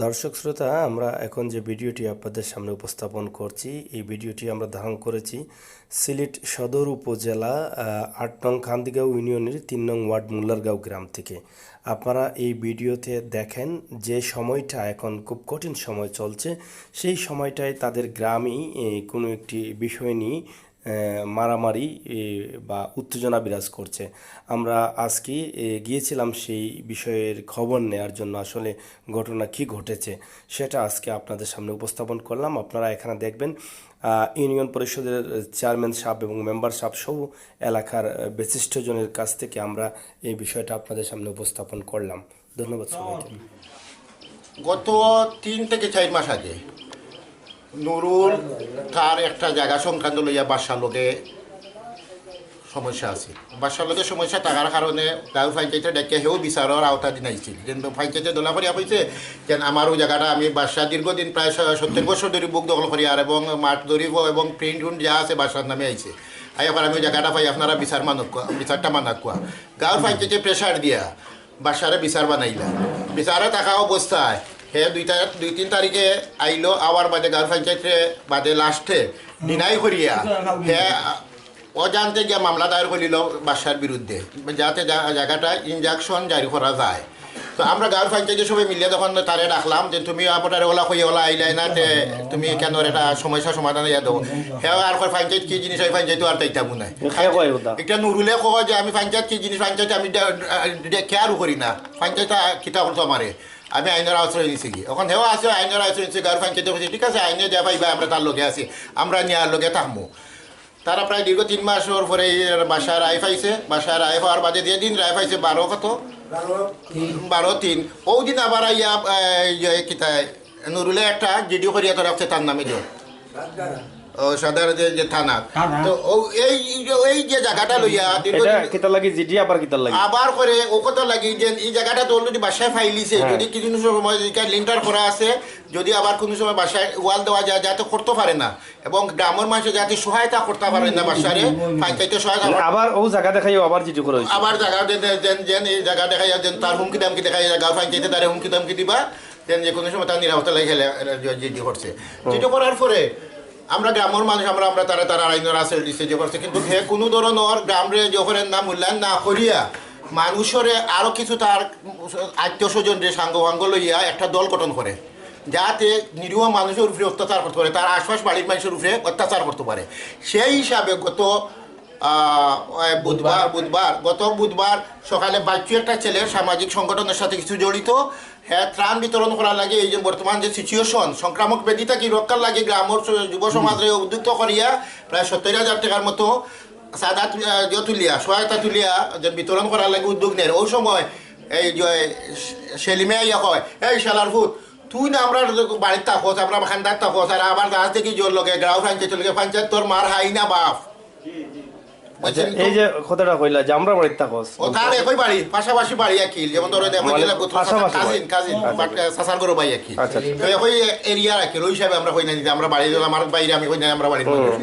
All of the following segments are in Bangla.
দর্শক শ্রোতা, আমরা এখন যে ভিডিওটি আপনাদের সামনে উপস্থাপন করছি, এই ভিডিওটি আমরা ধারণ করেছি সিলেট সদর উপজেলা ৮ নং খান্দিগাঁও ইউনিয়নের ৩ নং ওয়ার্ড মুল্লারগাঁও গ্রাম থেকে। আপনারা এই ভিডিওতে দেখেন যে সময়টা এখন খুব কঠিন সময় চলছে, সেই সময়টায় তাদের গ্রামেই কোনো একটি বিষয় নিয়ে মারামারি বা উত্তেজনা বিরাজ করছে। আমরা আজকে গিয়েছিলাম সেই বিষয়ের খবর নেওয়ার জন্য, আসলে ঘটনা কি ঘটেছে সেটা আজকে আপনাদের সামনে উপস্থাপন করলাম। আপনারা এখানে দেখবেন ইউনিয়ন পরিষদের চেয়ারম্যান সাহেব এবং মেম্বার সাহেব সহ এলাকার বিশিষ্টজনের কাছ থেকে আমরা এই বিষয়টা আপনাদের সামনে উপস্থাপন করলাম। ধন্যবাদ সবাইকে। গত ৩ থেকে ৪ মাস আগে নুরুল তার একটা জায়গা সংক্রান্ত লইয়া বাসার লোকে সমস্যা আছে। বাসার লোকের সমস্যা থাকার কারণে গাঁও পঞ্চায়েতে ডেকে সেও বিচারের আওতা দিনাইছিল। কিন্তু পঞ্চায়েতে দোলা করিয়া কইছে যেন আমার ওই জায়গাটা আমি বাসা দীর্ঘদিন প্রায় ৭০ বছর ধরে বুক দখল করি আর এবং মাঠ ধরিব এবং প্রিন্ট উন্ট যা আছে বাসার নামে আইছে। আবার আমি ওই জায়গাটা পাই আপনারা বিচারটা মানাক কোয়া। গাঁও পঞ্চায়েতে প্রেশার দিয়া বাসারে বিচার বানাইলা। বিচারে থাকা অবস্থায় হে ২-৩ তারিখে আইলো, আবার বাদে গাঁও পঞ্চায়েতে বাদে লাস্টে ডিনাই করিয়া হে অজান্তে গিয়া মামলা দায়ের করিল বাসার বিরুদ্ধে, যাতে জায়গাটা ইনজাকশন জারি করা যায়। তো আমরা গাঁও পঞ্চায়েতের সবাই মিলিয়ে তখন তারে ডাকলাম যে তুমি আপনার ওলা কই ওলা আইলাই না, তুমি কেন এটা সমস্যা সমাধান ইয়া দেবো। হ্যাঁ আর পঞ্চায়েত কি জিনিস হয় পঞ্চায়েত আর তাইতা মনে একটা নুরুলে কয় যে আমি পঞ্চায়েত কি জিনিস পঞ্চায়েত আমি কেয়ারও করি না, পঞ্চায়েত কিতা করতো আমারে, আমি আইনের আশ্রয় নিছি কি। এখন হেও আছে আইনের আশ্রয় নিচ্ছি, গাঁও পঞ্চায়েতে বলছি ঠিক আছে আইনে যা পাইবা আমরা তার লগে আছি, আমরা নিয়ার লগে থাকবো। তারা প্রায় দীর্ঘ 3 মাসের পরে বাসায় রায় পাইছে। বাসায় রায় পাওয়ার বাদে দিয়ে দিন রায় পাইছে 12/3 ওই দিন আবার ইয়া কিতায় নুরুলে একটা জিডিও করিয়া তো রাখছে তার নামে যে ও সাদার যে থানা। তো এই যে জায়গাটা লইয়া আবার করে ও কথা লাগি যে এই জায়গাটা তো অলরেডি বাসায় ফাইলিছে, যদি কিছু সময় লিন্টার করা আছে, যদি আবার কোনো সময় বাসায় ওয়াল দেওয়া যায় যাতে করতে পারে না এবং গ্রামের মানুষের যাতে সহায়তা করতে পারে না, বাসারে পঞ্চায়েতের সহায়তা আবার ও জায়গা দেখাই আবার জিডি করে আবার জায়গা দেন এই জায়গা দেখাই দেন তার হুমকি দামকি দেখাই গাঁও পঞ্চায়েতে তার হুমকি দামকি দিবা দেন যে কোনো সময় তার নিরাপত্তা লাগে জিডি করছে। জিডি করার পরে আমরা গ্রামের মানুষ আমরা তারা আইনের আশ্রয় দিচ্ছে যে করছে, কিন্তু সে কোনো ধরনের গ্রামরে যখন না মূল্যায়ন না করিয়া মানুষরে আরও কিছু তার আত্মীয় স্বজন যে সাঙ্গ লইয়া একটা দল গঠন করে যাতে নিরীহ মানুষের উপরে অত্যাচার করতে পারে, তার আশপাশ বাড়ির মানুষের উপরে অত্যাচার করতে পারে। সেই হিসাবে গত বুধবার সকালে বাচ্চু একটা ছেলের সামাজিক সংগঠনের সাথে কিছু জড়িত, হ্যাঁ ত্রাণ বিতরণ করার লাগে এই যে বর্তমান যে সিচুয়েশন সংক্রামক ব্যাধি থেকে রক্ষার লাগে গ্রামের যুব সমাজে উদ্যুক্ত করিয়া প্রায় ৭০,০০০ টাকার মতো সাদা তুলিয়া সহায়তা তুলিয়া যে বিতরণ করার লাগে উদ্যোগ নেয়। ওই সময় এই যে সেলিমে ইয়া কয় এই শালার ফুট তুই না আমরা বাড়ির থাকোস, আমরা খান্দার থাকোস, আর আবার গাছ দেখি জোর লগে গ্রাম পঞ্চায়েত লগে পঞ্চায়েত তোর মার হাই না বাপ। এই যে কথাটা কইলা যে আমরা বাড়িতে থাকোস, ও তার একই বাড়ি পাশাপাশি বাড়ি একই, যেমন ধরো কাজিন সাসার গরু ভাই একই, তো একই এরিয়া রাখি ওই হিসাবে আমরা কই না দিতে আমরা বাড়ি আমার বাইরে আমি কই না আমরা বাড়ির মানুষ,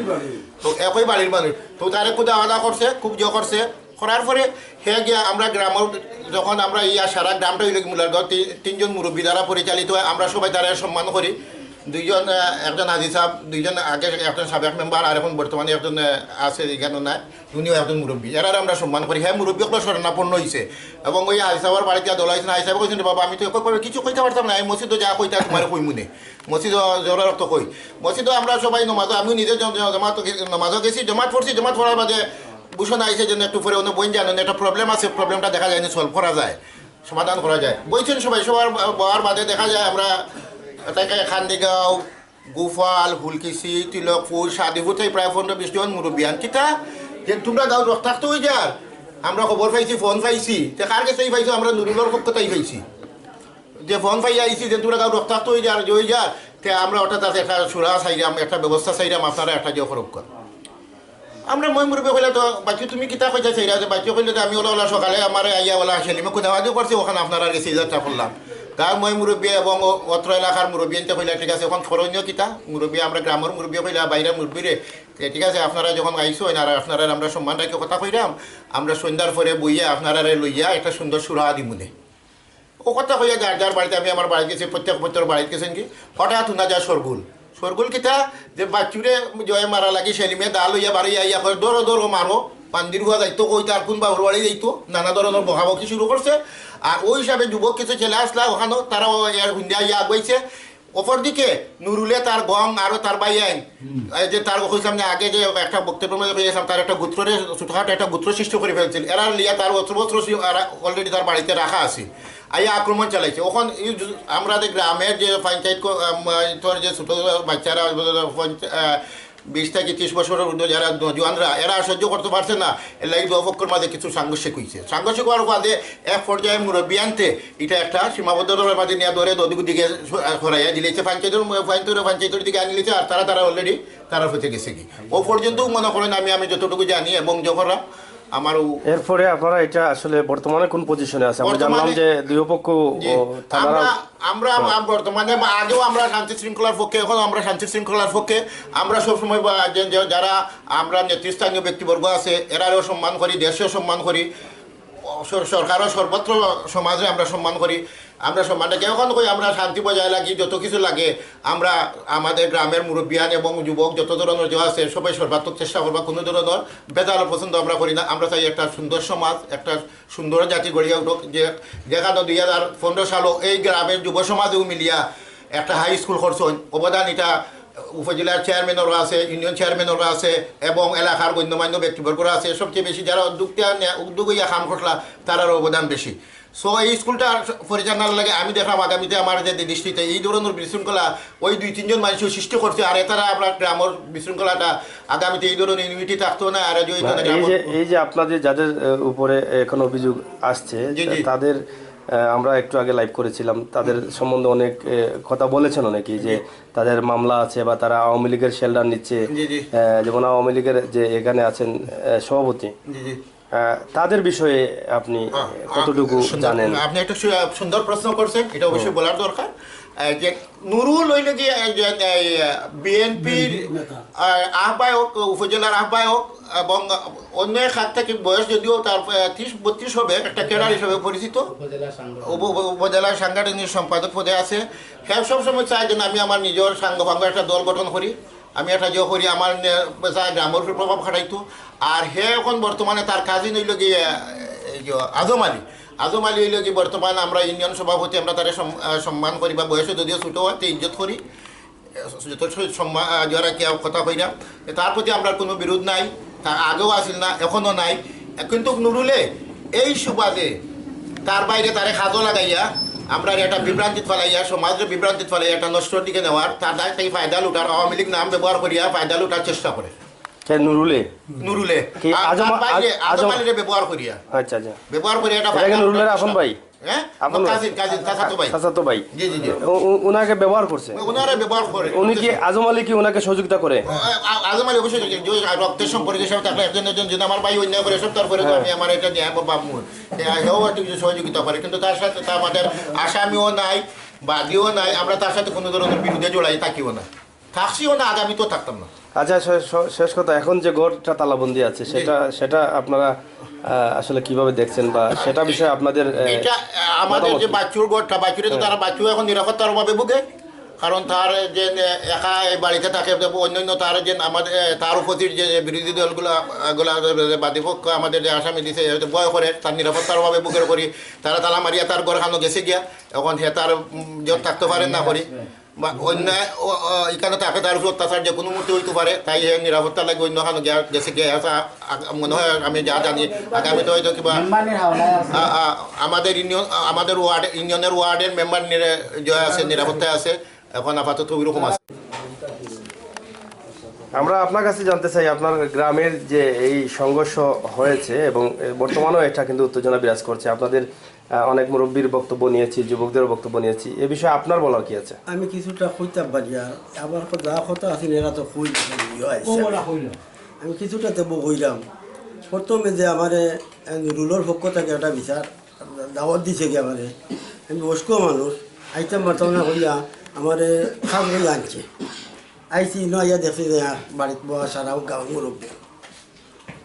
তো একই বাড়ির মানুষ। তো তারে খুব আলাদা করছে, খুব করছে। করার পরে হে গিয়া আমরা গ্রামের যখন আমরা সারা গ্রামটা হইলে মুলারগাঁও 3 জন মুরব্বী দ্বারা পরিচালিত হয়, আমরা সবাই তারা সম্মান করি। 2 জন, একজন হাজি সাহেব, 2 জন আগে একজন সাবেক মেম্বার আর এখন বর্তমানে একজন আছে এখানে নাই, উনিও একজন মুরব্বী, এরা আমরা সম্মান করি। হ্যাঁ মুরব্বী একটা শরণাপন্ন হয়েছে এবং ওই হাজি সাহেবের বাড়িতে দোলা হয়েছে। হাজি সাহেব কইছেন বাবা আমি তো কিছু কইতে পারতাম না, আমি মসজিদও যা কইতা তোমার কই মনে মসজিদ জোরের অর্থ কই মসজিদও আমরা সবাই নমাজও আমি নিজে নমাজও গেছি, জমাত পড়ছি। জমাত পড়ার বাদে ভূষণ আইসে যেন একটু পরে অন্য বই জানেন একটা প্রবলেম আছে, প্রবলেমটা দেখা যায় না, সলভ করা যায়, সমাধান করা যায়। বইছেন সবাই সবার বহার বাদে দেখা যায় আমরা তাকে খান্দিগাঁও, গোফাল, হুলকিসি, তিলকপুর, সাদিপুর থেকে প্রায় 15-20 জন মুরব্বিয়ান কিতা যে তোমরা গাঁও রক্তাক্ত হয়ে যার আমরা খবর পাইছি, ফোন পাইছি, তে কার কাছেই পাইছো আমরা নুরুলের পক্ষতাই পাইছি যে ফোন পাই আইছি যে তোমরা গাঁও রক্তাক্ত হয়ে যার যে হয়ে যার, তে আমরা অর্থাৎ একটা সুরা চাইলাম, একটা ব্যবস্থা চাইলাম, আপনারা একটা যে ফরক কর। আমরা মই মুরব্বী কইলে তো বাচ্চু তুমি কিতা কইতা চাইরা যে বাচ্চু কইলে আমি ওলা সকালে আমার আইয়া ওলা সেলিমে কোথাও করছি, ওখানে আপনারা গেছি যাত্রা করলাম। গাঁর মই মুরব্বী এবং অত্র এলাকার মুরব্বী এনতে কইলা ঠিক আছে এখন করণীয় কিতা মুরব্বী আমরা গ্রামের মুরব্বী কইলা বাইরে মুরব্বীরে ঠিক আছে আপনারা যখন আইসো আর আপনারা আমরা সম্মান রাখি কথা কইলাম, আমরা সন্ধ্যার পরে বইয়া আপনারা লইয়া একটা সুন্দর সুরা দিমুনে ও কথা কইয়া যার যার বাড়িতে আমি আমার বাড়িতে গেছি প্রত্যেক বাড়িতে গেছেন কি হঠাৎ শোনা যায় সরগুল কিতা যে বাচ্চুরে জয় মারা লাগি সেলিমে দা লইয়া বাড়ি আইয়া করে দৌড়ো মারো পান্দির হওয়া যাইতো কই তার কোন বাবুর বাড়ি যাইতো নানা ধরনের বকাবকি শুরু করছে আর ওই হিসাবে যুবক কিছু ছেলে আসলা ওখানেও তারাও হুন্ডা ইয়া আগুয়াইছে অপরদিকে নুরুলে তার গং আরো তার বাই আইন যে তার কইসাম যে আগে যে একটা বক্তব্য পেয়েছিলাম তার একটা গোত্রের ছোটখাটো একটা গোত্র সৃষ্টি করে ফেলছিল এরা লিয়া তার অস্ত্র অলরেডি তার বাড়িতে রাখা আছে আইয়া আক্রমণ চালাইছে ওখান আমরা গ্রামের যে পঞ্চায়েত যে ছোট বাচ্চারা 20 থেকে 30 বছরের যারা জওয়ানরা এরা সহ্য করতে পারছে না এর লাগে দুপক্ষের মাঝে কিছু সাংঘর্ষিক হয়েছে সাংঘর্ষিক হওয়ার বাদে এক পর্যায়ে মুরব্বী আনতে এটা একটা সীমাবদ্ধতার মাঝে নিয়ে ধরে দিকে সরাইয়া দিলেছে পঞ্চায়েতের দিকে আনি লিছে আর তারা অলরেডি তারা হতে গেছে কি ও পর্যন্তও মনে করেন আমি যতটুকু জানি এবং যখন আমারও এরপরে আপনারা এটা আসলে বর্তমানে কোন পজিশনে আছে আমরা জানলাম যে দুই পক্ষ আমরা বর্তমানে আগেও আমরা শান্তি শৃঙ্খলার পক্ষে এখন আমরা শান্তি শৃঙ্খলার পক্ষে আমরা সবসময় যারা আমরা নেতৃস্থানীয় ব্যক্তিবর্গ আছে এরাও সম্মান করি দেশেও সম্মান করি সরকারও সর্বত্র সমাজে আমরা সম্মান করি আমরা সম্মানটাকে এখন কই আমরা শান্তি বজায় লাগি যত কিছু লাগে আমরা আমাদের গ্রামের মুরব্বিয়ান এবং যুবক যত ধরনের যে আছে সবাই সর্বাত্মক চেষ্টা করবা কোনো ধরনের বেতাল পছন্দ আমরা করি না আমরা চাই একটা সুন্দর সমাজ একটা সুন্দর জাতি গড়িয়া উঠুক যেখানে 2015 সালও এই গ্রামের যুব সমাজেও মিলিয়া একটা হাই স্কুল করছেন অবদান এটা উপজেলার চেয়ারম্যানেরও আছে ইউনিয়ন চেয়ারম্যানেরও আছে এবং এলাকার গণ্যমান্য ব্যক্তিবর্গরা আছে সবচেয়ে বেশি যারা উদ্যোগ হইয়া কাম করলা তারারও অবদান বেশি সো এই স্কুলটা পরিচালনার লাগে আমি দেখলাম আগামীতে আমার যে দৃষ্টিতে এই ধরনের বিশৃঙ্খলা ওই 2-3 জন মানুষ সৃষ্টি করছে আর এতারা আমরা গ্রামের বিশৃঙ্খলাটা আগামীতে এই ধরনের ইউনিটি থাকতো না আর এই যে আপনাদের যাদের উপরে এখন অভিযোগ আসছে তাদের আমরা একটু আগে লাইভ করেছিলাম তাদের সম্বন্ধে অনেক কথা বলেছেন অনেকেই যে তাদের মামলা আছে বা তারা আওয়ামী লীগের শেল্টার নিচ্ছে যেমন আওয়ামী লীগের যে এখানে আছেন সভাপতি তাদের বিষয়ে আপনি কতটুকু জানেন আপনি একটা সুন্দর প্রশ্ন করছেন এটা অবশ্যই বলার দরকার যে নুরুল হইলে কি বিএনপির আহ্বায়ক উপজেলার আহ্বায়ক এবং অন্য এক হাত থেকে বয়স যদিও তার 30-32 হবে একটা ক্যাডার হিসেবে পরিচিত উপজেলার সাংগঠনিক সম্পাদক পদে আছে হ্যাঁ সবসময় চাই যেন আমি আমার নিজের সাঙ্গ একটা দল গঠন করি আমি একটা যে করি আমার গ্রামের প্রভাব খাটাইতো আর হে এখন বর্তমানে তার কাজই নইল গিয়ে আজম আলী হইল কি বর্তমানে আমরা ইউনিয়ন সভাপতি আমরা তারা সম্মান করি বা বয়সে যদিও ছোটো হয় ইজ্জত করি যথেষ্ট সম্মান যারা কেউ কথা কই না তার প্রতি আমরা কোনো বিরোধ নাই তার আগেও আসিল না এখনও নাই কিন্তু নুরুলে এই সুবাদে তার বাইরে তারে খাজো লাগাইয়া আমরা একটা বিভ্রান্তিত ফেলাইয়া সমাজের বিভ্রান্তিত ফেলাইয়া একটা নষ্টর দিকে নেওয়ার তার দায় থেকে ফায়দা লুটার আওয়ামী লীগ নাম ব্যবহার করিয়া ফায়দা লুটার চেষ্টা করে নুরুলে ব্যবহার করিয়া আচ্ছা ব্যবহার করিয়া নুরুলের আপন ভাই উনাকে ব্যবহার করছে উনি কি আজম আলী কি উনাকে সহযোগিতা করে আজম আলী অবশ্যই রক্তের সম্পর্কে একজন আমার ভাই অন্যায় করে সব তারপরে আমি আমার এটা নিয়ে সহযোগিতা করে কিন্তু তার সাথে আমাদের আসামিও নাই বাদীও নাই আমরা তার সাথে কোনো ধরনের বিরুদ্ধে জড়াই থাকিও না থাকছিও না আগামীতেও থাকতাম না আচ্ছা শেষ কথা এখন যে গড়টা তালাবন্দি আছে সেটা আপনারা আসলে কিভাবে দেখছেন বা সেটা বিষয়ে আপনাদের এটা আমাদের যে বাচ্চুর গড়টা বাচ্চুরে তো তারা বাচ্চু এখন নিরাপত্তার অভাবে ভুগে কারণ তার যে একা বাড়িতে থাকে অন্যান্য তার যে আমাদের তার উপস্থিত যে বিরোধী দলগুলো বাদীপক্ষ আমাদের যে আসামি দিছে ভয় করে তার নিরাপত্তার অভাবে বুকের করি তারা তালা মারিয়া তার ঘর খানো গেছে গিয়া এখন সে তার জোর থাকতে পারেন না করি বা অন্যায় এখানে তাকে তার উপর অত্যাচার যে কোনো মুহূর্তে হইতে পারে তাই নিরাপত্তা লাগে অন্য খানো গেছে গিয়ে মনে হয় আমি যা জানি আগামীতে হয়তো কিবা আমাদের ইউনিয়নের ওয়ার্ডের মেম্বার জয় আছে নিরাপত্তায় আছে এখন আপাতত ওইরকম আছে আমরা আপনার কাছে জানতে চাই আপনার গ্রামের যে এই সংঘর্ষ হয়েছে এবং বর্তমানেও এটা কিন্তু উত্তেজনা বিরাজ করছে আপনাদের অনেক মুরব্বীর বক্তব্য নিয়েছি যুবকদের বক্তব্য নিয়েছি এ বিষয়ে আপনার বলার কি আছে আমি কিছুটা কইতাম পারি আবার যা কথা আছে এরা তো আমি কিছুটা দেবো কইলাম প্রথমে যে আমার রুলের পক্ষ থেকে একটা বিচার দাওয়াত দিছে কি আমারে আমি বয়স্ক মানুষ আইতাম পারতাম না হইয়া আমার খাম হয়ে আনছে আইসি নয়া দেখছি যে বাড়িতে বয়া সারাও গাঁও মুরব্বী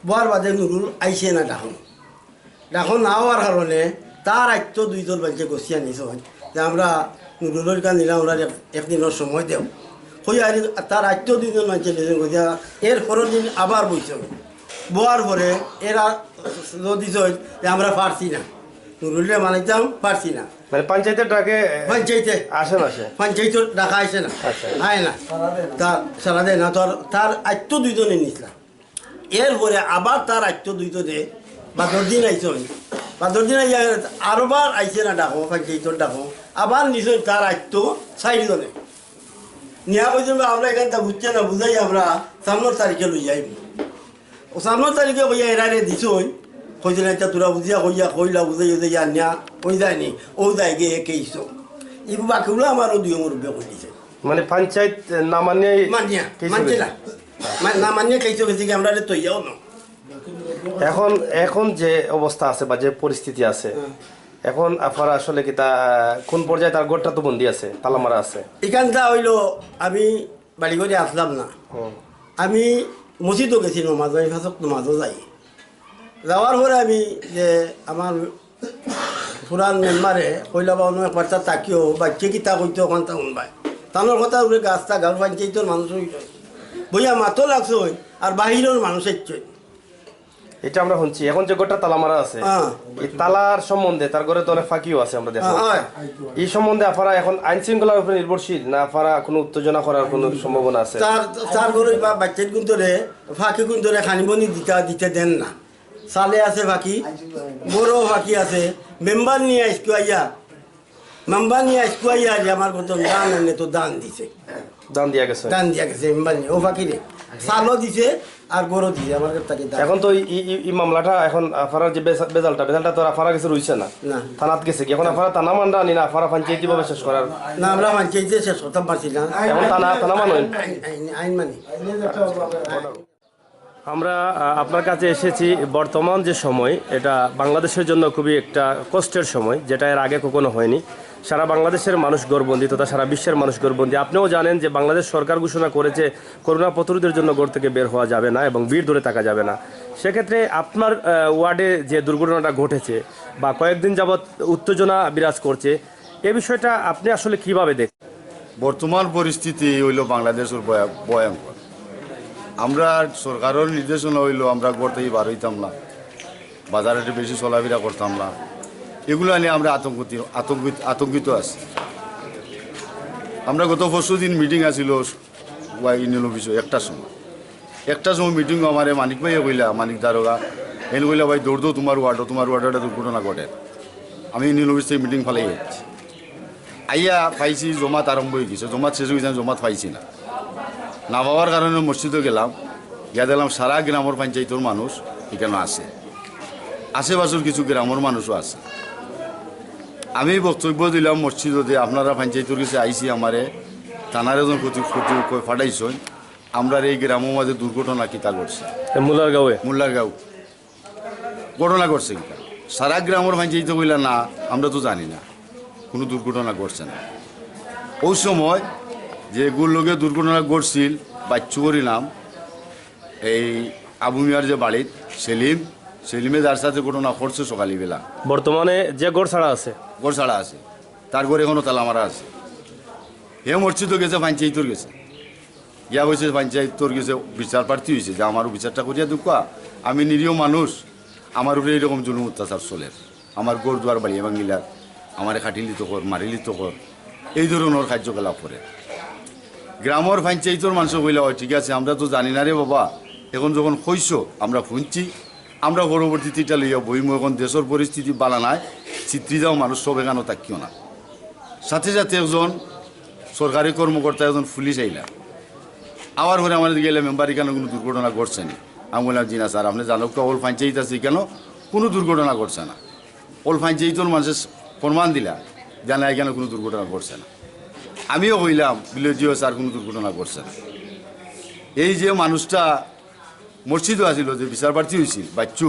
বয়ার বাদে নুরুল আইসে না ডাখন না হওয়ার কারণে তার আত্য দুইজন বাচ্চা গছিয়া নিছ যে আমরা নুরুলের কান নিলাম আমরা একদিনের সময় দেও হই আর তার আত্য দুইজন বাচ্চা নিয়েছেন গছিয়া এর পরের দিন আবার বইছ বোয়ার পরে এরা দিছ যে আমরা পারছি না নুরুলে মানাইতাম পারছি না মানে পঞ্চায়েতের ডাকে পঞ্চায়েতে আসে পঞ্চায়েত ডাকা আসে না আয় না তার সারা দেয় না তার আত্য দুইজনে নিছিলাম এরপরে আবার তার আত্য দুইজনে বা 10 দিন আইস বা 10 দিন আরোবার আইসে না ডাকো পঞ্চায়েতর ডাকো আবার নিছ তার আত্য 4 জনে নিয়া পর্যন্ত আমরা এখানটা বুঝছে না বুঝাই আমরা সামনের তারিখে লই যাইব ও সামনের তারিখে কইয়া এরারে দিছ কইছিল এটা তোরা বুঝিয়া কইলা বুঝাই যে নিয়া ওই যায়নি ও যাই গিয়ে একেইছ এই বাকিগুলো আমারও দুই মুরব্বী কই দিছে মানে পঞ্চায়েত না মানিয়ে মানছে না না মানিয়ে কেইছো গেছে কি আমরা তৈয়াও না এখন যে অবস্থা আছে বা যে পরিস্থিতি আছে এখন আপনারা আসলে কি তা কোন পর্যায়ে তার গোটটা তো বন্দি আছে তালা মারা আছে এখানটা হইল আমি বাড়ি করে আসলাম না আমি মসজিদও গেছি নমাজ আমি ফাঁসক নমাজও যাই যাওয়ার পরে আমি যে আমার পুরান মেম্বারে কইলা বা অন্য একবার তাকিও বাচ্চা কি তা কইতে ওখান তা শুনবাই তানোর কথা উপরে গাছটা গাঁর পঞ্চায়েতের মানুষ বইয়া মাতো লাগছে আর বাহিরের মানুষ এসছে এটা আমরা শুনছি এখন যে গোটা তালা মারা আছে এই তালার সম্বন্ধে তার ঘরে তো অনেক ফাঁকিও আছে আমরা দেখি এই সম্বন্ধে আপনারা এখন আইন শৃঙ্খলার উপরে নির্ভরশীল না আপনারা কোনো উত্তেজনা করার কোনো সম্ভাবনা আছে তার ঘরে বা বাচ্চার গুন্তরে ফাঁকি গুন্তরে খানিবনি দিতে দেন না সালে আছে ফাঁকি বড় ফাঁকি আছে মেম্বার নিয়ে আইয়া যে আমার কত দান এনে তো দান দিছে দান দিয়া গেছে মেম্বার নিয়ে ও ফাঁকি রে সালও দিছে আর গরু দিছে আমার কাছে এখন তো এই মামলাটা এখন আপনারা যে বেজালটা তো আপনারা কিছু রইছে না থানাত গেছে কি এখন আপনারা থানা মানরা নি না আপনারা পঞ্চায়েতি ভাবে শেষ করার না আমরা পঞ্চায়েতে শেষ করতে পারছি না এখন থানা মানেন আইন মানি আমরা আপনার কাছে এসেছি বর্তমান যে সময় এটা বাংলাদেশের জন্য খুবই একটা কষ্টের সময় যেটা এর আগে কখনো হয়নি সারা বাংলাদেশের মানুষ গড়বন্দি তথা সারা বিশ্বের মানুষ গড়বন্দি আপনিও জানেন যে বাংলাদেশ সরকার ঘোষণা করেছে করোনা প্রতিরোধের জন্য ঘর থেকে বের হওয়া যাবে না এবং ভিড় ধরে থাকা যাবে না সেক্ষেত্রে আপনার ওয়ার্ডে যে দুর্ঘটনাটা ঘটেছে বা কয়েকদিন যাবৎ উত্তেজনা বিরাজ করছে এ বিষয়টা আপনি আসলে কিভাবে দেখেন বর্তমান পরিস্থিতি হইল বাংলাদেশের ভয়ঙ্কর আমরা সরকারের নির্দেশনা হইল আমরা ঘরতেই বার হইতাম না বাজারে বেশি চলাফেরা করতাম না এগুলো নিয়ে আমরা আতঙ্কিত আছি আমরা গত পরশু দিন মিটিং আছিল ইউনিয়ন অফিসে একটা সময় মিটিং আমার মানিক ভাইয়ে কইলা মানিক দারোগা এনে কইলা ভাই দৌড় তোমার ওয়ার্ডে একটা দুর্ঘটনা ঘটে আমি ইউনিয়ন অফিস থেকে মিটিং ফালাই যাচ্ছি আইয়া পাইছি জমাত আরম্ভ হয়ে গেছে জমাত শেষ হয়ে গেছে জমাত পাইছি না পাওয়ার কারণে মসজিদে গেলাম গিয়া দেখলাম সারা গ্রামের পঞ্চায়েতের মানুষ এখানে আছে আশেপাশের কিছু গ্রামের মানুষও আছে আমি বক্তব্য দিলাম মসজিদে আপনারা পঞ্চায়েতের কাছে আইসি আমারে থানার এজন ফাটাইছ আমরা এই গ্রামের মাঝে দুর্ঘটনা কিতা করছে মুল্লারগাঁও ঘটনা করছে কিতা সারা গ্রামের পঞ্চায়েত কইলা না আমরা তো জানি না কোনো দুর্ঘটনা ঘটছে না ওই সময় যে লোকে দুর্ঘটনা ঘটছিল বাচ্চুগরি নাম এই আবু মিয়ার যে বাড়িত সেলিমে যার সাথে ঘটনা ঘটছে সকালবেলা বর্তমানে যে গড় ছাড়া আছে তার ঘরে এখনো তালা মারা আছে হে মসজিদ গেছে পঞ্চায়েতর গেছে ইয়া হয়েছে পঞ্চায়েতর গেছে বিচার প্রার্থী হয়েছে যে আমার বিচারটা করিয়া দুঃখা আমি নিরীহ মানুষ আমার উপরে এইরকম জুলুম অত্যাচার চলে আমার গড় দুয়ার বাড়ি ভাঙিলার আমার খাটিলিত কর মারিলিত কর এই ধরনের কার্যকলাপ করে গ্রামের পঞ্চায়েতের মানুষ কইলা হয় ঠিক আছে আমরা তো জানি না রে বাবা এখন যখন হইছ আমরা শুনছি আমরা পরবর্তীতে এটা লইয়া বইমু এখন দেশের পরিস্থিতি বালা নাই চিত্রি যাও মানুষ সব এখানে থাকিও না সাথে সাথে একজন সরকারি কর্মকর্তা একজন পুলিশ আইলা আবার ঘরে আমাদের গেলে মেম্বার এখানে কোনো দুর্ঘটনা ঘটছে না আমি বললাম জি না স্যার আপনি জানো তো ওল পঞ্চায়েত আছে কেন কোনো দুর্ঘটনা ঘটছে না ওল পঞ্চায়েতের মানুষের প্রমাণ দিলা জানা এখানে কোনো দুর্ঘটনা ঘটছে না আমিও কইলাম বিলেজিও স্যার কোনো দুর্ঘটনা ঘটছে না এই যে মানুষটা মসজিদও আসিল যে বিচার প্রার্থী হয়েছিল বাচ্চু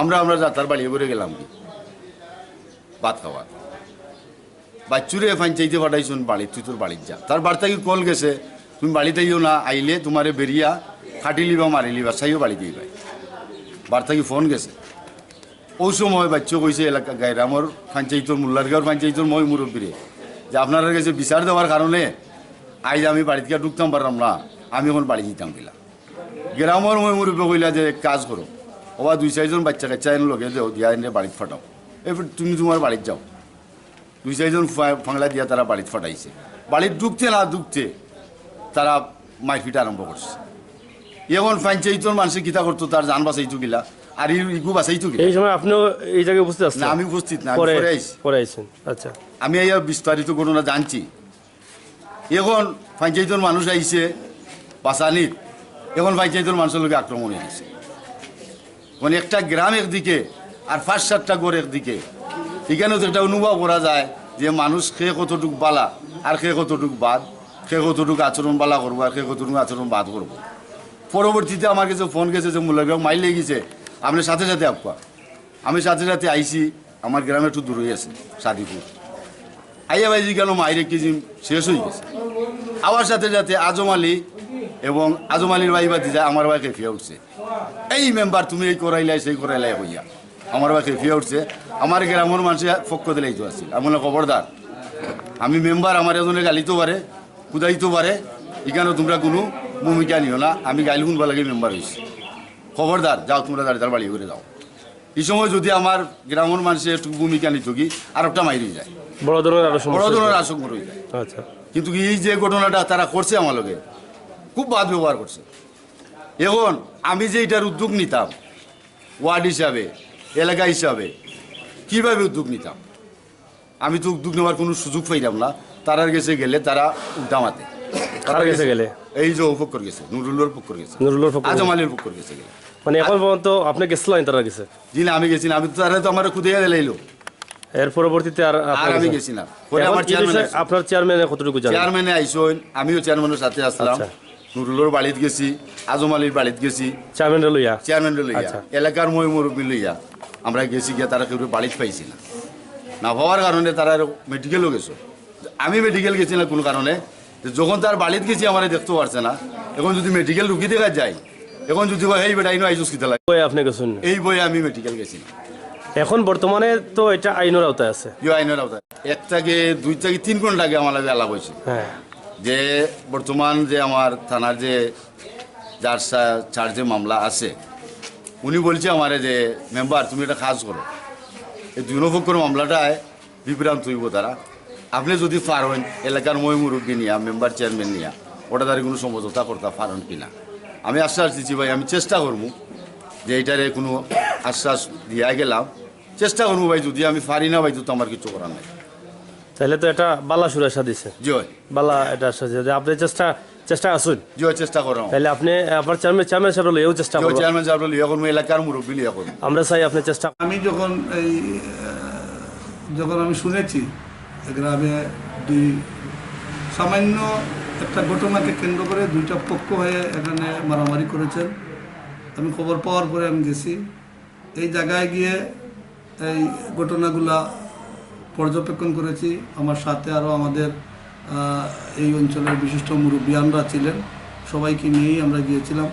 আমরা তার বাড়ি করে গেলাম কি ভাত খাওয়ার বাচ্চুরে পঞ্চায়েতে পাঠাইছুন বাড়ি তুই তোর বাড়ির যা তার বার্তা কি কল গেছে তুমি বাড়িতেইও না আইলে তোমারে বেরিয়া খাটিলি বা মারিলি বা সাইও বাড়িতেই পাই বার্তা কি ফোন গেছে ওই সময় বাচ্চা কইছে এলাকা গাইরামর পঞ্চায়েতর মোল্লারগাঁওর পঞ্চায়েতর মই মুরব্বীরে যে আপনার কাছে বিচার দেওয়ার কারণে আজ আমি বাড়িতে ঢুকতাম পারলাম না, আমি এখন বাড়ি যেতাম দিলাম। গ্রামের মই মুরব্বী কইলা যে কাজ করো, ওবা 2-4 জন বাচ্চা কাচ্চা এনে লগে দেও দিয়া এনে বাড়িতে ফাটাও, এবার তুমি তোমার বাড়িতে যাও। 2-4 জন ফাংলা দিয়া তারা বাড়িতে ফাটাইছে। বাড়িতে ঢুকতে না ঢুকতে তারা মারপিট আরম্ভ করছে। এখন পঞ্চায়েতর মানুষে কিতা করতো, তার জান বাঁচাইতো গিলা আর ইগু বাঁচাইতো গিলা। এই সময় আপনিও এই জায়গায় উপস্থিত আছেন? না, আমি উপস্থিত না, আমি পরে আইছি। পরে আইছেন, আচ্ছা। আমি এই বিস্তারিত ঘটনা জানছি। এখন পঞ্চায়েতর মানুষ আইছে বাঁচানির, এখন পঞ্চায়েতের মানুষের লোক আক্রমণ হয়েছে। মানে একটা গ্রাম একদিকে আর 5-7টা গড় একদিকে, এখানেও তো একটা অনুভব করা যায় যে মানুষ খেয়ে কতটুক বালা আর খেয়ে কতটুক বাদ, খেয়ে কতটুক আচরণ বালা করবো আর খেয়ে কতটুকু আচরণ বাদ করবো। পরবর্তীতে আমার কাছে ফোন গেছে যে মোল্লারগাঁও মাইল লেগেছে, আপনার সাথে সাথে আপকা। আমি সাথে সাথে আইসি, আমার গ্রামে একটু দূরে আছে সাদিপুর। আইয়া বাইজি গেল মাইরে কেজি শেষ হয়ে গেছে। আমার সাথে সাথে আজম আলী এবং আজম আলীর ভাই বাতি যায়, আমার ভাই খেফিয়া উঠছে, এই মেম্বার তুমি এই করাইলাই সেই করাইলাই হইয়া আমার ভাই খেফিয়া উঠছে। আমার গ্রামের মানুষের পক্ষ দিলেই তো আসছিল। আমি খবরদার, আমি মেম্বার, আমার এজনে গালিতে পারে কুদাইতে পারে, এখানে তোমরা কোনো ভূমিকা নিও না, আমি গাইল শুনবা লাগে মেম্বার হয়েছি, খবরদার যাও তোমরা দাঁড়িয়ে বাড়ি করে যাও। এই সময় যদি আমার গ্রামের মানুষের একটু ভূমিকা নিত কি আর একটা মাইরে যায়, বড় ধরনের আশঙ্কা রয়ে যায়। আচ্ছা। কিন্তু এই যে ঘটনাটা তারা করছে আমার লগে খুব বাদ ব্যবহার করছে। এখন আমি যে এটার উদ্যোগ নিতাম ওয়ার্ড হিসাবে, এলাকা হিসাবে, কিভাবে উদ্যোগ নিতাম, আমি তো উদ্যোগ নেওয়ার কোনো সুযোগ পাইলাম না। তারার গেছে গেলে তারা উল্টামাতে গেলে এই যে পক্ষ গেছে, নুরুল্লোর পক্ষ গেছে, আজম আলীর পক্ষ গেছে গেলে। মানে এখন পর্যন্ত আপনি গেছিলেন, তারা গেছে? জি না, আমি গেছি না, আমি তো তারা তো আমার খুদে দিলাইলো। এর পরবর্তীতে আর আমি গেছি না। পরে আমার আপনার চেয়ারম্যানে কতটুকু জানেন? চেয়ারম্যানে আইসন, আমিও চেয়ারম্যানের সাথে আসলাম। নুরুল্লোর বাড়িতে গেছি, আজম আলীর বাড়িতে গেছি, চেয়ারম্যান লইয়া এলাকার মই মুরব্বী লইয়া আমরা গেছি গিয়া। তারা কেউ বাড়িতে পাইছি না, না পাওয়ার কারণে তারা মেডিকেলও গেছো। আমি মেডিকেল গেছি না কোনো কারণে, যখন তার বাড়িতে গেছি আমার দেখতে পারছে না। এখন যদি মেডিকেল রুগী দেখা যায়, এখন যদি এই বেটা আইনো আইসুস কিতা লাগে, আপনি গেছেন এই বইয়ে আমি মেডিকেল গেছি না। এখন বর্তমানে তো এটা আইনের আওতায় আছে। আইনের আওতায় 1 থেকে 2 থেকে 3 ঘন্টা আগে আমার লাগে আলাপ হয়েছে। হ্যাঁ, যে বর্তমান যে আমার থানার যে যার চার্জে মামলা আছে, উনি বলছে আমারে যে মেম্বার তুমি একটা কাজ করো, এই 2 পক্ষের মামলাটায় বিভ্রান্ত হইব তারা, আপনি যদি পারেন এলাকার মই মুরব্বী নিয়া, মেম্বার চেয়ারম্যান নিয়া ওটা তার কোনো সমঝোতা করতে পারেন কিনা। আমি আশ্বাস দিচ্ছি ভাই, আমি চেষ্টা করবো যে এইটারে কোনো আশ্বাস দিয়া গেলাম, চেষ্টা করবো ভাই। যদি আমি পারি না ভাই, তো আমার কিছু করার নাই। তাহলে তো এটা বালা সুরেশা দিছে, জয় বালা এটা আপনি চেষ্টা আসুন, জয় চেষ্টা করাম। তাহলে আপনি আপনার চেয়ারম্যান সাহেব এও চেষ্টা করবেন, চেয়ারম্যান সাহেব লিয়া করবো, এলাকার মুরব্বী লিয়া করবো। আমরা চাই আপনি চেষ্টা। আমি যখন আমি শুনেছি গ্রামে সামান্য একটা ঘটনাকে কেন্দ্র করে 2টা পক্ষ হয়ে এখানে মারামারি করেছেন, আমি খবর পাওয়ার পরে আমি গেছি। এই জায়গায় গিয়ে এই ঘটনাগুলা পর্যবেক্ষণ করেছি। আমার সাথে আরও আমাদের এই অঞ্চলের বিশিষ্ট মুরব্বিয়ানরা ছিলেন, সবাইকে নিয়েই আমরা গিয়েছিলাম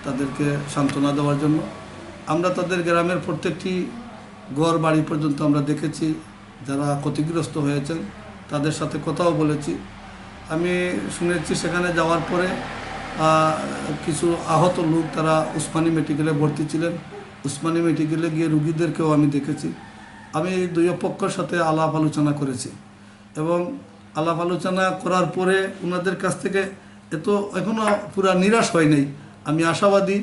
তাদেরকে সান্ত্বনা দেওয়ার জন্য। আমরা তাদের গ্রামের প্রত্যেকটি ঘর বাড়ি পর্যন্ত আমরা দেখেছি, যারা ক্ষতিগ্রস্ত হয়েছেন তাদের সাথে কথাও বলেছি। আমি শুনেছি সেখানে যাওয়ার পরে কিছু আহত লোক তারা উসমানী মেডিকেলে ভর্তি ছিলেন। উসমানী মেডিকেলে গিয়ে রুগীদেরকেও আমি দেখেছি। আমি 2 পক্ষের সাথে আলাপ আলোচনা করেছি এবং আলাপ আলোচনা করার পরে ওনাদের কাছ থেকে এখনও পুরা নিরাশ হয় নাই। আমি আশাবাদী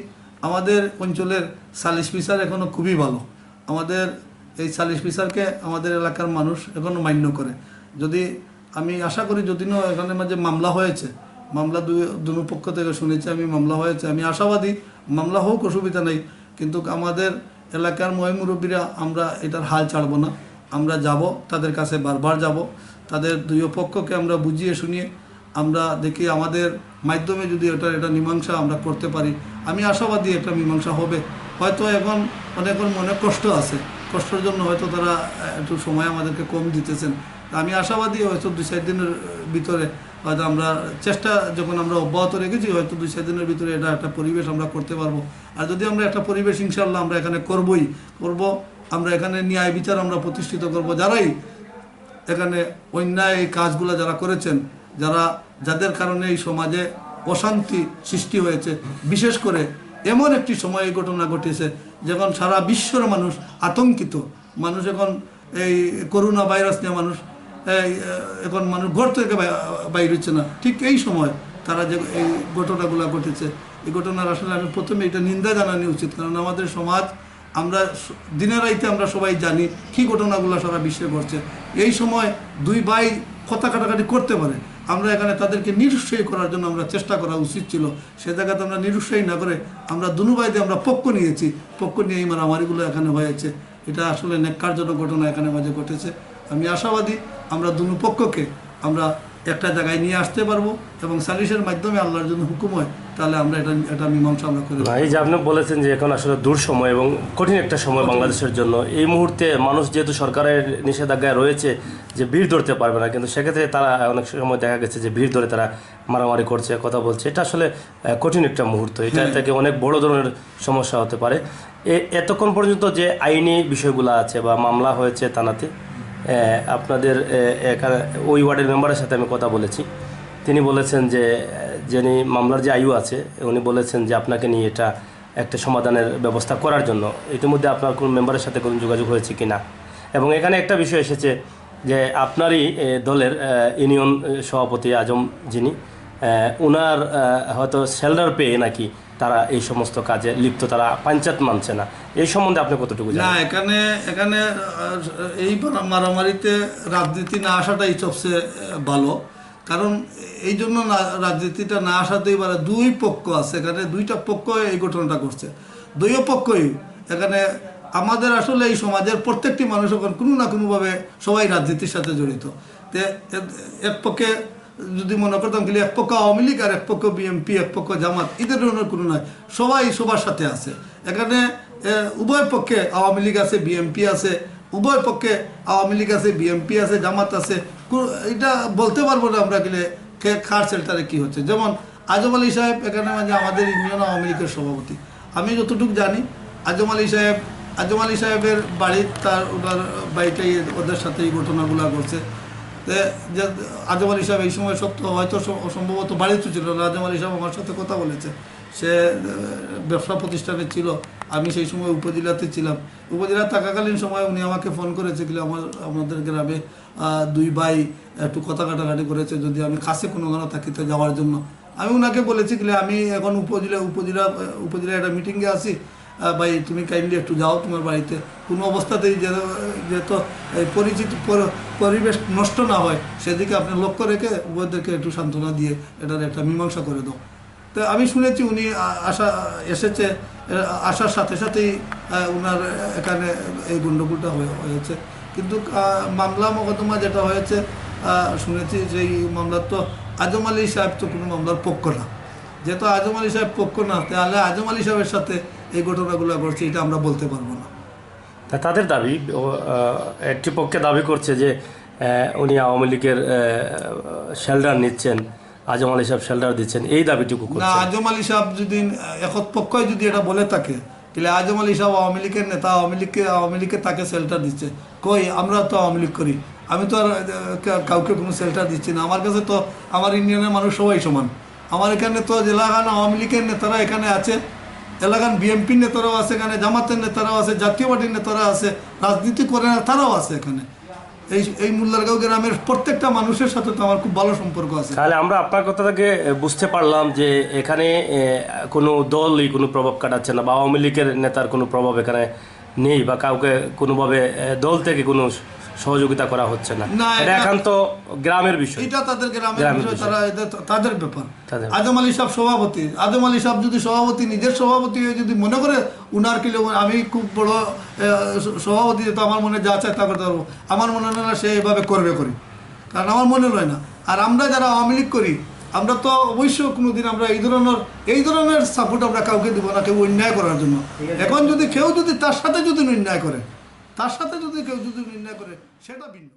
আমাদের অঞ্চলের সালিশ বিচার এখনও খুবই ভালো। আমাদের এই সালিশ বিচারকে আমাদের এলাকার মানুষ এখনও মান্য করে। যদি আমি আশা করি, যদিও এখানে মাঝে মামলা হয়েছে, মামলা দুনো পক্ষ থেকে শুনেছি আমি মামলা হয়েছে, আমি আশাবাদী মামলা হোক, অসুবিধা নেই। কিন্তু আমাদের এলাকার মই মুরব্বীরা আমরা এটার হাল ছাড়ব না, আমরা যাব তাদের কাছে, বারবার যাব, তাদের 2 পক্ষকে আমরা বুঝিয়ে শুনিয়ে আমরা দেখি আমাদের মাধ্যমে যদি এটা মীমাংসা আমরা করতে পারি, আমি আশাবাদী একটা মীমাংসা হবে। হয়তো এখন অনেকের মনে কষ্ট আছে, কষ্টের জন্য হয়তো তারা একটু সময় আমাদেরকে কম দিতেছেন। আমি আশাবাদী হয়তো 2-4 দিনের ভিতরে হয়তো আমরা চেষ্টা যখন আমরা অব্যাহত রেখেছি, হয়তো 2-4 দিনের ভিতরে এটা একটা পরিবেশ আমরা করতে পারবো। আর যদি আমরা একটা পরিবেশ ইনশাল্লাহ আমরা এখানে করব, আমরা এখানে ন্যায় বিচার আমরা প্রতিষ্ঠিত করব। যারাই এখানে অন্যায় এই কাজগুলো যারা করেছেন, যাদের কারণে এই সমাজে অশান্তি সৃষ্টি হয়েছে, বিশেষ করে এমন একটি সময় এই ঘটনা ঘটেছে যখন সারা বিশ্বর মানুষ আতঙ্কিত, মানুষ এখন এই করোনা ভাইরাস নিয়ে এখন মানুষ ঘর থেকে বাইর হচ্ছে না, ঠিক এই সময় তারা যে এই ঘটনাগুলো ঘটেছে, এই ঘটনার আসলে আমি প্রথমে এটা নিন্দা জানানো উচিত। কারণ আমাদের সমাজ, আমরা দিনের রাইতে আমরা সবাই জানি কী ঘটনাগুলো সারা বিশ্বে ঘটছে। এই সময় দুই ভাই কথা কাটাকাটি করতে পারে, আমরা এখানে তাদেরকে নিরুৎসাহী করার জন্য আমরা চেষ্টা করা উচিত ছিল। সে জায়গাতে আমরা নিরুৎসাহী না করে আমরা দুনু ভাইতে আমরা পক্ষ নিয়েছি, পক্ষ নিয়ে এই মারামারিগুলো এখানে হয়েছে। এটা আসলে ন্যাক্কারজনক ঘটনা এখানে মাঝে ঘটেছে। আমি আশাবাদী আমরা দুনু পক্ষকে আমরা একটা জায়গায় নিয়ে আসতে পারবো এবং সালিশের মাধ্যমে আল্লাহর জন্য হুকুম হয়, তাহলে আমরা এটা মীমাংসা আমরা করি। এই যে আপনি বলেছেন যে এখন আসলে দূর সময় এবং কঠিন একটা সময় বাংলাদেশের জন্য, এই মুহূর্তে মানুষ যেহেতু সরকারের নিষেধাজ্ঞায় রয়েছে যে ভিড় ধরতে পারবে না, কিন্তু সেক্ষেত্রে তারা অনেক সময় দেখা গেছে যে ভিড় ধরে তারা মারামারি করছে, কথা বলছে। এটা আসলে কঠিন একটা মুহূর্ত, এটা থেকে অনেক বড় ধরনের সমস্যা হতে পারে। এতক্ষণ পর্যন্ত যে আইনি বিষয়গুলো আছে বা মামলা হয়েছে থানাতে, আপনাদের এখানে ওই ওয়ার্ডের মেম্বারের সাথে আমি কথা বলেছি, তিনি বলেছেন যে যিনি মামলার যে আয়ু আছে উনি বলেছেন যে আপনাকে নিয়ে এটা একটা সমাধানের ব্যবস্থা করার জন্য। ইতিমধ্যে আপনার কোন মেম্বারের সাথে কোনো যোগাযোগ হয়েছে কি না? এবং এখানে একটা বিষয় এসেছে যে আপনারই দলের ইউনিয়ন সভাপতি আজম যিনি, ওনার হয়তো শেল্টার পেয়ে নাকি তারা এই সমস্ত কাজে লিপ্ত, তারা পঞ্চায়েত মানছে না। এই সম্বন্ধে আপনি কতটুকু জানেন? না, এখানে এই মারামারিতে রাজনীতি না আসাটাই সবচেয়ে ভালো। কারণ এই জন্য রাজনীতিটা না আসাতেই পারে, দুই পক্ষ আছে এখানে, দুইটা পক্ষ এই ঘটনাটা করছে, দুই পক্ষই এখানে। আমাদের আসলে এই সমাজের প্রত্যেকটি মানুষ এখন কোনো না কোনোভাবে সবাই রাজনীতির সাথে জড়িত। তে এক পক্ষে যদি মনে করতাম কি এক পক্ষ আওয়ামী লীগ আর এক পক্ষ বিএনপি, এক পক্ষ জামাত, এদের কোনো নয়, সবাই সবার সাথে আছে এখানে। উভয় পক্ষে আওয়ামী লীগ আছে, বিএনপি আছে, উভয় পক্ষে আওয়ামী লীগ আছে, বিএনপি আছে, জামাত আছে। এটা বলতে পারবো না আমরা গেলে কার শেল্টারে কী হচ্ছে। যেমন আজম আলী সাহেব এখানে মানে আমাদের ইউনিয়ন আওয়ামী লীগের সভাপতি। আমি যতটুকু জানি আজম আলী সাহেবের বাড়ি, ওনার বাড়িটাই ওদের সাথে এই ঘটনাগুলো ঘটছে। যে আজম আলী সাহেব এই সময় হয়তো সম্ভবত বাড়িতে ছিল না। আজম আলী সাহেব আমার সাথে কথা বলেছে, সে ব্যবসা প্রতিষ্ঠানে ছিল, আমি সেই সময় উপজেলাতে ছিলাম। উপজেলা থাকাকালীন সময় উনি আমাকে ফোন করেছিল আমাদের গ্রামে দুই ভাই একটু কথা কাটাকাটি করেছে, যদি আমি কাছে কোনো থাকিতে যাওয়ার জন্য। আমি ওনাকে বলেছি কি আমি এখন উপজেলা একটা মিটিংয়ে আছি, ভাই তুমি কাইন্ডলি একটু যাও তোমার বাড়িতে, কোনো অবস্থাতেই যেহেতু পরিবেশ নষ্ট না হয় সেদিকে আপনি লক্ষ্য রেখে উভয়দেরকে একটু সান্ত্বনা দিয়ে এটার একটা মীমাংসা করে দাও। তো আমি শুনেছি উনি আসার সাথে সাথেই ওনার এখানে এই গণ্ডগোলটা হয়েছে। কিন্তু মামলা মোকদ্দমা যেটা হয়েছে শুনেছি সেই মামলার তো আজম আলী সাহেব তো কোনো মামলার পক্ষ না। যেহেতু আজম আলী সাহেব পক্ষ না, তাহলে আজম আলী সাহেবের সাথে এই ঘটনাগুলো ঘটছে এটা আমরা বলতে পারবো না। তাদের দাবি, একটি পক্ষে দাবি করছে যে উনি আওয়ামী লীগের শেল্টার নিচ্ছেন, আজম আলী সাহেব শেল্টার দিচ্ছেন, এই দাবিটুকু না। আজম আলী সাহেব যদি এক পক্ষই যদি এটা বলে থাকে, তাহলে আজম আলী সাহেব আওয়ামী লীগের নেতা, আওয়ামী লীগকে তাকে শেল্টার দিচ্ছে। কই, আমরা তো আওয়ামী লীগ করি, আমি তো আর কাউকে কোনো শেল্টার দিচ্ছি না। আমার কাছে তো আমার ইউনিয়নের মানুষ সবাই সমান। আমার এখানে তো এলাকান আওয়ামী লীগের নেতারা এখানে আছে, এলাকান বিএনপির নেতারাও আছে, এখানে জামাতের নেতারাও আছে, জাতীয় পার্টির নেতারা আছে, রাজনীতি করে না তারাও আছে এখানে। এই মুল্লারগাঁও গ্রামের প্রত্যেকটা মানুষের সাথে তো আমার খুব ভালো সম্পর্ক আছে। তাহলে আমরা আপনার কথা থেকে বুঝতে পারলাম যে এখানে কোনো দলই কোনো প্রভাব কাটাচ্ছে না, বা আওয়ামী লীগের নেতার কোনো প্রভাব এখানে নেই, বা কাউকে কোনোভাবে দল থেকে কোনো সহযোগিতা করা হচ্ছে না। এটা একান্ত গ্রামের বিষয়, এটা তাদের গ্রামের বিষয়, তাদের ব্যাপার। আজম আলী সাহেব সভাপতি, আজম আলী সাহেব যদি সভাপতি, নিজের সভাপতি হয়ে যদি মনে করে উনার কিলো আমি খুব বড় সভাপতি, তো আমার মনে যা চায় তা করতে পারবো, আমার মনে হয় না সে এইভাবে করবে করি, কারণ আমার মনে হয় না। আর আমরা যারা আওয়ামী লীগ করি, আমরা তো অবশ্যই কোনোদিন আমরা এই ধরনের সাপোর্ট আমরা কাউকে দেবো না, কেউ অন্যায় করার জন্য। এখন যদি কেউ যদি তার সাথে যদি অন্যায় করে, সেটা ভিন্ন।